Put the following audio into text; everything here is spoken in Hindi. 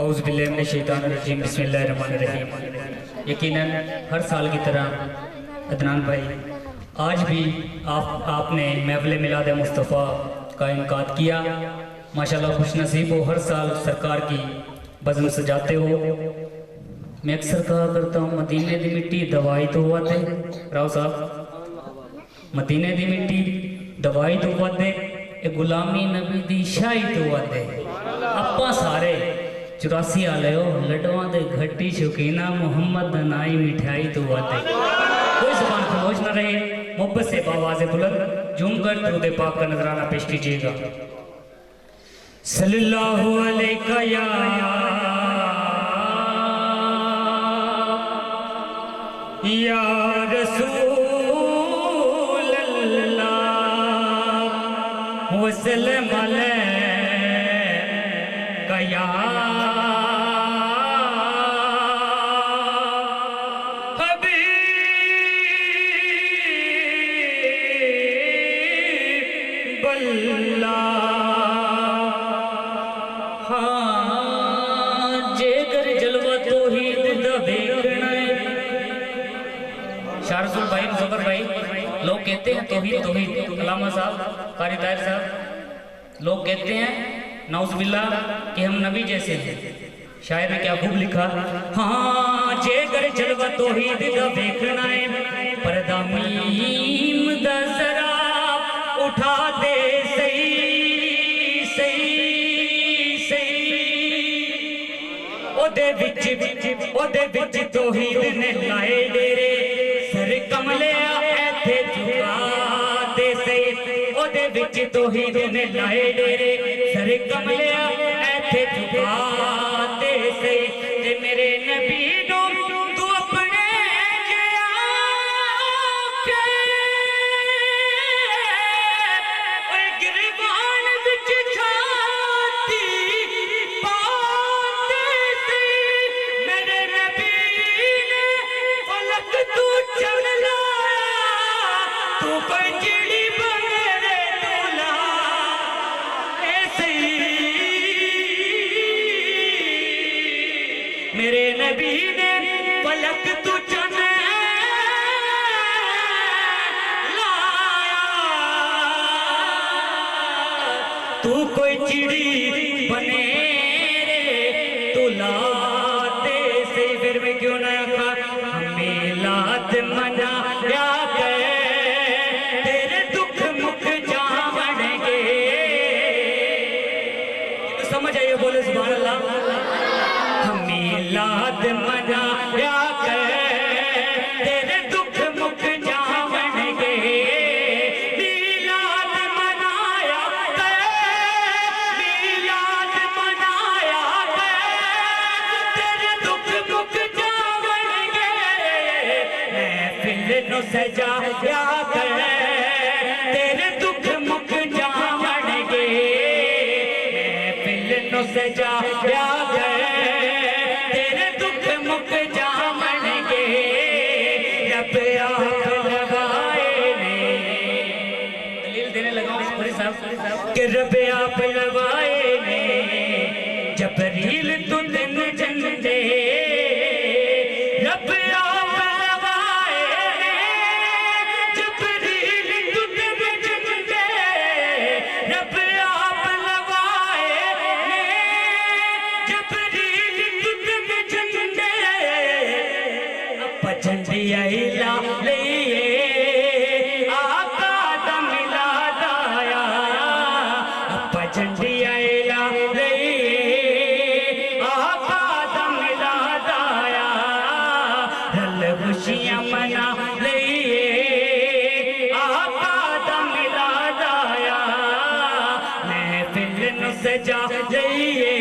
औज़ुबिल्लाहिमिनश्शैतानिर्रजीम बिस्मिल्लाहिर्रहमानिर्रहीम। यकीनन हर साल की तरह अदनान भाई आज भी आपने महफ़िल मिलाद मुस्तफ़ा का इनकाद किया। माशाल्लाह खुश नसीब हो, हर साल सरकार की बज़म सजाते हो। मैं अक्सर कहा करता हूँ मदीने दी मिट्टी दवाई तो हुआ थे राव साहब, मदीने दी मिट्टी दवाई तो हुआ थे, गुलामी नबी दी शाही तो हुआ थे। अपा सारे 84 आले हो लडवा दे घट्टी शौकीना मोहम्मद नाई मिठाई तो आते। कोई जुबान खामोश न रहे, मोहब्बत से आवाज़ बुलंद झूम कर दुरूद पाक का नजराना पेश कीजिएगा। सल्लल्लाहु अलैका या रसूल अल्लाह वसल्लम अलैका या लोग कहते हैं तौहीद तौहीद, अल्लामा साहब कारी ताहिर साहब लोग कहते हैं नाउज़ुबिल्लाह कि हम नबी जैसे हैं। शायर ने क्या खूब लिखा, हाँ जे कर जलवा तौहीद दा देखना है पर्दा मीम दा जरा उठा दे सही सही सही ओदे विच तौहीद ने लाए डेरे सर कमले विच तौहीद ने लाए डेरे सर कमलिया ऐथे झुकाते से ते मेरे नबी नो तू अपने गिरबान विच छाती पाते से मेरे नबी ने फलक तू चल लाया तू कोई चिड़ी मेरे नबी ने पलक तू चन लाया तू कोई चिड़ी बने रे तू लाते से फिर मैं क्यों ना आखा हमें लात मना या तेरे दुख मुख जावणगे। समझ आइए, बोले सुभान अल्लाह। लाद मना या तेरे दुख मुख जावणगे मीलाद मनाया मीलाद मनाया तेरे दुख मुख जावणगे महफिल नु सजाया तेरे दुख मुख जावणगे महफिल नु सजाया कि रब आप लवाए ने जबरील तू दिन झंडे रब आप लवाए ने जबरील तू दिन झंडे रब आप लवाए ने जबरील तू दिन झंडे अब झंडिया ला लिए खुशियां मना लिए आका दा मिलाद आया महफिल नु सजा लिए